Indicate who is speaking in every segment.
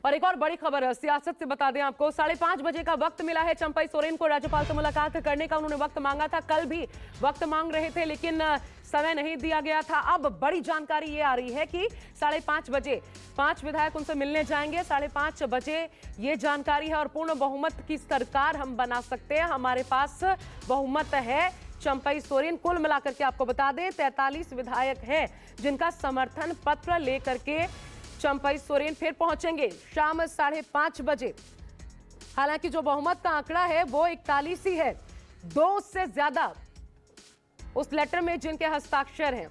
Speaker 1: और एक और बड़ी खबर सियासत से बता दें आपको, 5:30 बजे का वक्त मिला है चंपई सोरेन को राज्यपाल से मुलाकात करने का। उन्होंने वक्त मांगा था, कल भी वक्त मांग रहे थे लेकिन समय नहीं दिया गया था। अब बड़ी जानकारी ये आ रही है कि 5:30 बजे 5 विधायक उनसे मिलने जाएंगे। 5:30 बजे ये जानकारी है और पूर्ण बहुमत की सरकार हम बना सकते हैं। हमारे पास बहुमत है। चंपई सोरेन कुल मिलाकर के आपको बता दें 43 विधायक हैं जिनका समर्थन पत्र लेकर के चंपई सोरेन फिर पहुंचेंगे शाम 5:30 बजे। हालांकि जो बहुमत का आंकड़ा है वो 41 ही है, 2 से ज्यादा उस लेटर में जिनके हस्ताक्षर हैं।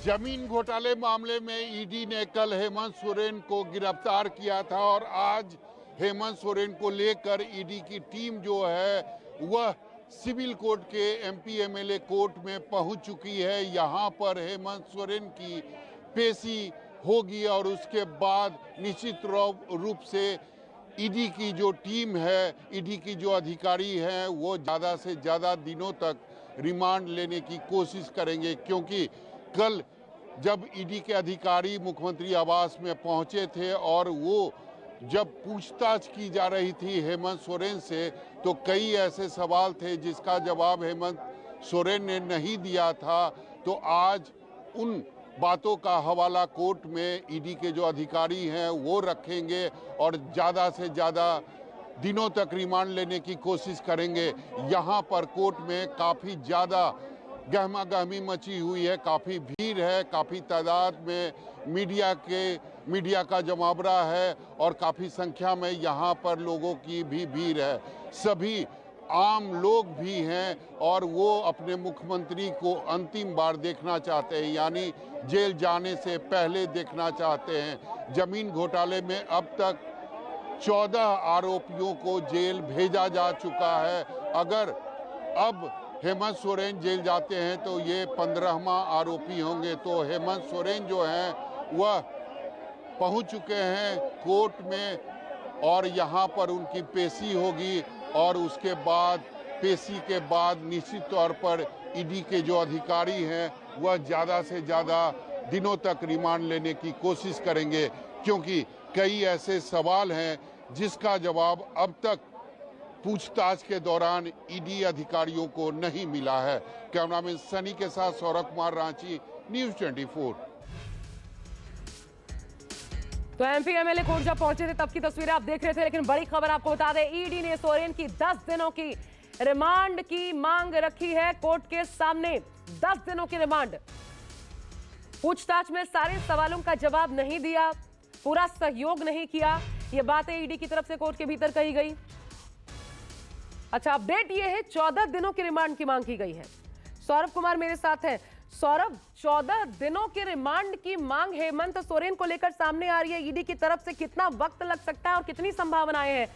Speaker 2: जमीन घोटाले मामले में ईडी ने कल हेमंत सोरेन को गिरफ्तार किया था और आज हेमंत सोरेन को लेकर ईडी की टीम जो है वह सिविल कोर्ट के एमपी एमएलए कोर्ट में पहुंच चुकी है। यहां पर हेमंत सोरेन की पेशी होगी और उसके बाद निश्चित रूप से ईडी की जो टीम है, ईडी की जो अधिकारी हैं वो ज़्यादा से ज़्यादा दिनों तक रिमांड लेने की कोशिश करेंगे, क्योंकि कल जब ईडी के अधिकारी मुख्यमंत्री आवास में पहुंचे थे और वो जब पूछताछ की जा रही थी हेमंत सोरेन से, तो कई ऐसे सवाल थे जिसका जवाब हेमंत सोरेन ने नहीं दिया था। तो आज उन बातों का हवाला कोर्ट में ईडी के जो अधिकारी हैं वो रखेंगे और ज़्यादा से ज़्यादा दिनों तक रिमांड लेने की कोशिश करेंगे। यहाँ पर कोर्ट में काफ़ी ज़्यादा गहमा गहमी मची हुई है, काफ़ी भीड़ है, काफ़ी तादाद में मीडिया का जमावड़ा है और काफ़ी संख्या में यहाँ पर लोगों की भी भीड़ है। सभी आम लोग भी हैं और वो अपने मुख्यमंत्री को अंतिम बार देखना चाहते हैं, यानी जेल जाने से पहले देखना चाहते हैं। जमीन घोटाले में अब तक 14 आरोपियों को जेल भेजा जा चुका है। अगर अब हेमंत सोरेन जेल जाते हैं तो ये 15वां आरोपी होंगे। तो हेमंत सोरेन जो हैं वह पहुंच चुके हैं कोर्ट में और यहाँ पर उनकी पेशी होगी और उसके बाद पेशी के बाद निश्चित तौर पर ईडी के जो अधिकारी हैं वह ज़्यादा से ज़्यादा दिनों तक रिमांड लेने की कोशिश करेंगे, क्योंकि कई ऐसे सवाल हैं जिसका जवाब अब तक पूछताछ के दौरान ईडी अधिकारियों को नहीं मिला है। कैमरामैन सनी के साथ सौरभ कुमार, रांची, न्यूज़ 24।
Speaker 1: तो एमपी एमएलए कोर्ट जब पहुंचे थे तब की तस्वीरें आप देख रहे थे, लेकिन बड़ी खबर आपको बता दें, ईडी ने सोरेन की 10 दिनों की रिमांड की मांग रखी है कोर्ट के सामने। 10 दिनों की रिमांड। पूछताछ में सारे सवालों का जवाब नहीं दिया, पूरा सहयोग नहीं किया, ये बातें ईडी की तरफ से कोर्ट के भीतर कही गई। अच्छा, अपडेट ये है 14 दिनों की रिमांड की मांग की गई है। सौरभ कुमार मेरे साथ हैं। सौरभ, 14 दिनों की रिमांड की मांग हेमंत सोरेन को लेकर सामने आ रही है ईडी की तरफ से। कितना वक्त लग सकता है और कितनी संभावनाएं हैं?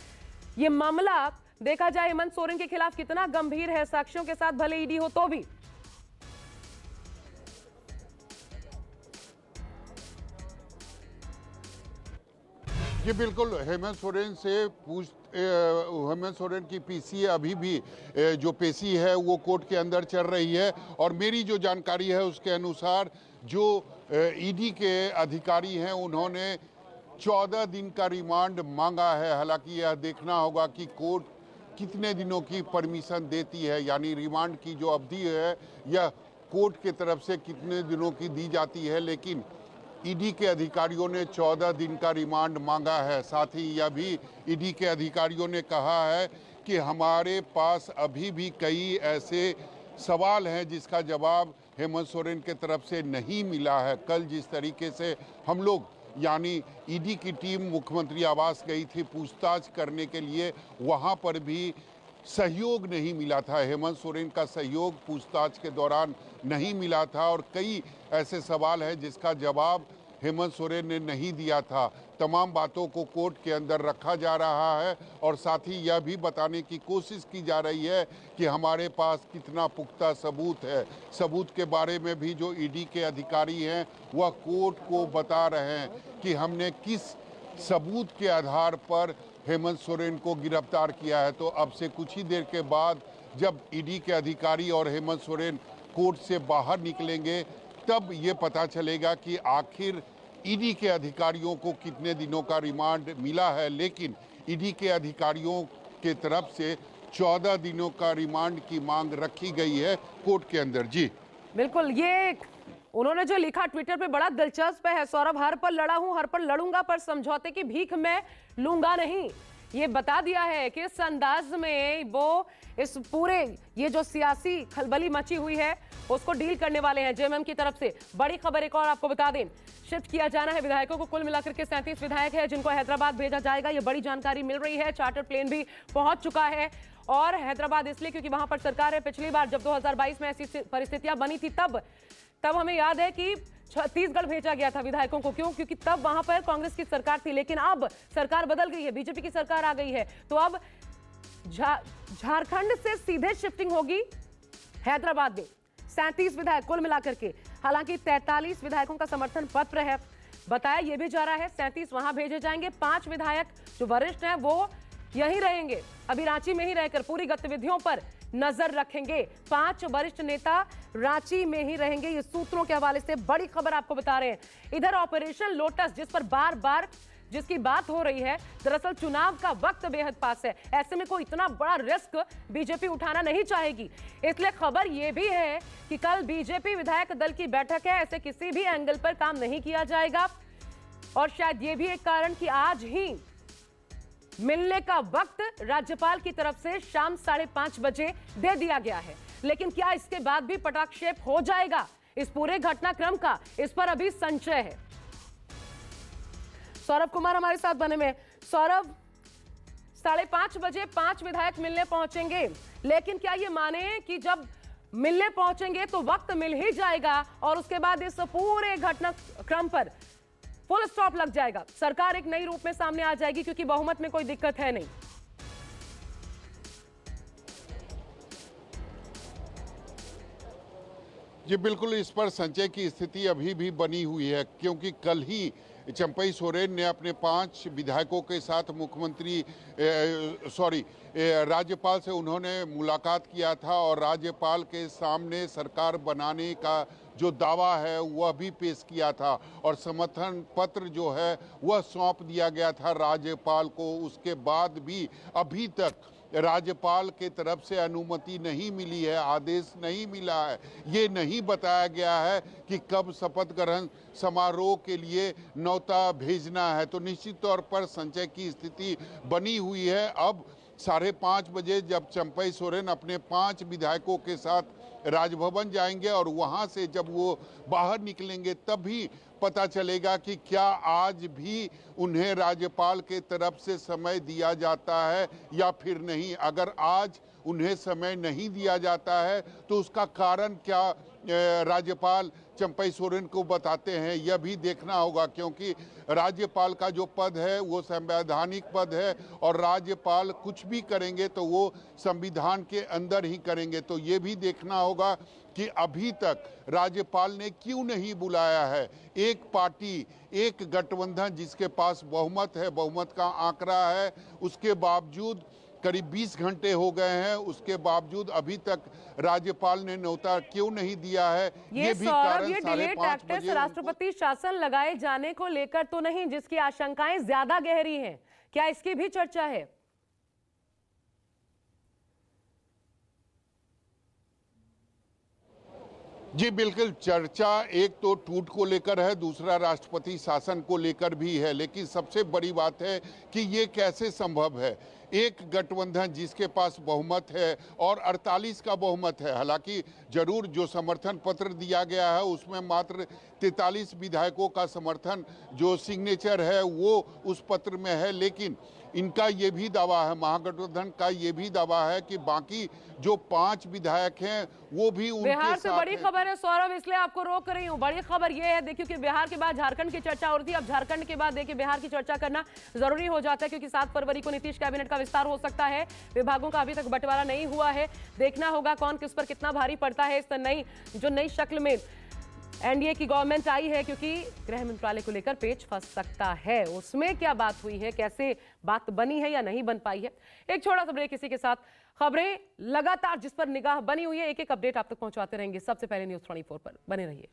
Speaker 1: ये मामला देखा जाए हेमंत सोरेन के खिलाफ कितना गंभीर है, साक्ष्यों के साथ भले ईडी हो तो भी।
Speaker 2: जी बिल्कुल, हेमंत सोरेन की पेशी अभी भी जो पेशी है वो कोर्ट के अंदर चल रही है और मेरी जो जानकारी है उसके अनुसार जो ईडी के अधिकारी हैं उन्होंने 14 दिन का रिमांड मांगा है। हालांकि यह देखना होगा कि कोर्ट कितने दिनों की परमिशन देती है, यानी रिमांड की जो अवधि है यह कोर्ट के तरफ से कितने दिनों की दी जाती है, लेकिन ईडी के अधिकारियों ने 14 दिन का रिमांड मांगा है। साथ ही यह भी ईडी के अधिकारियों ने कहा है कि हमारे पास अभी भी कई ऐसे सवाल हैं जिसका जवाब हेमंत सोरेन के तरफ से नहीं मिला है। कल जिस तरीके से हम लोग यानी ईडी की टीम मुख्यमंत्री आवास गई थी पूछताछ करने के लिए, वहाँ पर भी सहयोग नहीं मिला था, हेमंत सोरेन का सहयोग पूछताछ के दौरान नहीं मिला था और कई ऐसे सवाल हैं जिसका जवाब हेमंत सोरेन ने नहीं दिया था। तमाम बातों को कोर्ट के अंदर रखा जा रहा है और साथ ही यह भी बताने की कोशिश की जा रही है कि हमारे पास कितना पुख्ता सबूत है। सबूत के बारे में भी जो ईडी के अधिकारी हैं वह कोर्ट को बता रहे हैं कि हमने किस सबूत के आधार पर हेमंत सोरेन को गिरफ्तार किया है। तो अब से कुछ ही देर के बाद जब ईडी के अधिकारी और हेमंत सोरेन कोर्ट से बाहर निकलेंगे तब ये पता चलेगा कि आखिर ईडी के अधिकारियों को कितने दिनों का रिमांड मिला है, लेकिन ईडी के अधिकारियों के तरफ से 14 दिनों का रिमांड की मांग रखी गई है कोर्ट के अंदर। जी
Speaker 1: बिल्कुल, ये उन्होंने जो लिखा ट्विटर पे बड़ा दिलचस्प है। सौरभ, हर पर लड़ा हूं, हर पर लड़ूंगा, पर समझौते की भीख मैं लूंगा नहीं। ये बता दिया है कि इस अंदाज में वो इस पूरे ये जो सियासी खलबली मची हुई है उसको डील करने वाले हैं जेएमएम की तरफ से। बड़ी खबर एक और आपको बता दें, शिफ्ट किया जाना है विधायकों को। कुल मिलाकर के 37 विधायक है जिनको हैदराबाद भेजा जाएगा। ये बड़ी जानकारी मिल रही है। चार्टर प्लेन भी पहुंच चुका है और हैदराबाद इसलिए क्योंकि वहां पर सरकार है। पिछली बार जब 2022 में ऐसी परिस्थितियां बनी थी तब हमें याद है कि छत्तीसगढ़ भेजा गया था विधायकों को। क्यों? क्योंकि तब वहां पर कांग्रेस की सरकार थी, लेकिन अब सरकार बदल गई है, बीजेपी की सरकार आ गई है। तो अब झारखंड से सीधे शिफ्टिंग होगी हैदराबाद में। 37 विधायक कुल मिलाकर के, हालांकि 43 विधायकों का समर्थन पत्र है। बताया यह भी जा रहा है 37 वहां भेजे जाएंगे। 5 विधायक जो वरिष्ठ हैं वो यहीं रहेंगे, अभी रांची में ही रहकर पूरी गतिविधियों पर नजर रखेंगे। 5 वरिष्ठ नेता रांची में ही रहेंगे। ये सूत्रों के हवाले से बड़ी खबर आपको बता रहे हैं। इधर ऑपरेशन लोटस जिस पर बार बार जिसकी बात हो रही है, दरअसल चुनाव का वक्त बेहद पास है। ऐसे में कोई इतना बड़ा रिस्क बीजेपी उठाना नहीं चाहेगी। इसलिए खबर यह भी है कि कल बीजेपी विधायक दल की बैठक है। ऐसे किसी भी एंगल पर काम नहीं किया जाएगा और शायद यह भी एक कारण कि आज ही मिलने का वक्त राज्यपाल की तरफ से शाम 5:30 बजे दे दिया गया है। लेकिन क्या इसके बाद भी पटाक्षेप हो जाएगा इस पूरे घटनाक्रम का? इस पर अभी संशय है। सौरभ कुमार हमारे साथ बने में। सौरभ, 5:30 बजे 5 विधायक मिलने पहुंचेंगे, लेकिन क्या ये माने कि जब मिलने पहुंचेंगे तो वक्त मिल ही जाएगा और उसके बाद इस पूरे घटनाक्रम पर फुल स्टॉप लग जाएगा? सरकार एक नई रूप में सामने आ जाएगी क्योंकि बहुमत में कोई दिक्कत है नहीं।
Speaker 2: जी बिल्कुल, इस पर संशय की स्थिति अभी भी बनी हुई है, क्योंकि कल ही चंपई सोरेन ने अपने 5 विधायकों के साथ राज्यपाल से उन्होंने मुलाकात किया था और राज्यपाल के सामने सरकार बनाने का जो दावा है वह भी पेश किया था और समर्थन पत्र जो है वह सौंप दिया गया था राज्यपाल को। उसके बाद भी अभी तक राज्यपाल के तरफ से अनुमति नहीं मिली है, आदेश नहीं मिला है। ये नहीं बताया गया है कि कब शपथ ग्रहण समारोह के लिए न्योता भेजना है। तो निश्चित तौर पर संशय की स्थिति बनी हुई है। अब 5:30 बजे जब चंपई सोरेन अपने 5 विधायकों के साथ राजभवन जाएंगे और वहां से जब वो बाहर निकलेंगे तभी पता चलेगा कि क्या आज भी उन्हें राज्यपाल के तरफ से समय दिया जाता है या फिर नहीं। अगर आज उन्हें समय नहीं दिया जाता है तो उसका कारण क्या राज्यपाल चंपई सोरेन को बताते हैं, यह भी देखना होगा, क्योंकि राज्यपाल का जो पद है वो संवैधानिक पद है और राज्यपाल कुछ भी करेंगे तो वो संविधान के अंदर ही करेंगे। तो ये भी देखना होगा कि अभी तक राज्यपाल ने क्यों नहीं बुलाया है एक पार्टी, एक गठबंधन जिसके पास बहुमत है, बहुमत का आंकड़ा है, उसके बावजूद करीब 20 घंटे हो गए हैं, उसके बावजूद अभी तक राज्यपाल ने न्योता क्यों नहीं दिया है?
Speaker 1: ये
Speaker 2: भी कारण
Speaker 1: ये डिले टैक्टिक्स राष्ट्रपति शासन लगाए जाने को लेकर तो नहीं, जिसकी आशंकाएं ज्यादा गहरी हैं, क्या इसकी भी चर्चा है?
Speaker 2: जी बिल्कुल, चर्चा एक तो टूट को लेकर है, दूसरा राष्ट्रपति शासन को लेकर भी है। लेकिन सबसे बड़ी बात है कि ये कैसे संभव है? एक गठबंधन जिसके पास बहुमत है और 48 का बहुमत है, हालांकि जरूर जो समर्थन पत्र दिया गया है उसमें मात्र 43 विधायकों का समर्थन जो सिग्नेचर है वो उस पत्र में है, लेकिन इनका ये भी दावा है, महागठबंधन का ये भी दावा है कि बाकी जो 5 विधायक हैं वो भी उनके
Speaker 1: बिहार से
Speaker 2: साथ
Speaker 1: बड़ी खबर है सौरभ, इसलिए आपको रोक रही हूँ। बड़ी खबर ये है, देखिए कि बिहार के बाद झारखंड की चर्चा हो रही थी, अब झारखंड के बाद देखिए बिहार की चर्चा करना जरूरी हो जाता है, क्योंकि 7 फरवरी को नीतीश कैबिनेट का विस्तार हो सकता है। विभागों का अभी तक बंटवारा नहीं हुआ है, देखना होगा कौन किस पर कितना भारी पड़ता है। इस नई शक्ल में एनडीए की गवर्नमेंट आई है, क्योंकि गृह मंत्रालय को लेकर पेच फंस सकता है। उसमें क्या बात हुई है, कैसे बात बनी है या नहीं बन पाई है। एक छोटा सा ब्रेक, इसी के साथ खबरें लगातार जिस पर निगाह बनी हुई है, एक एक अपडेट आप तक पहुंचाते रहेंगे। सबसे पहले न्यूज़ 24 पर बने रहिए।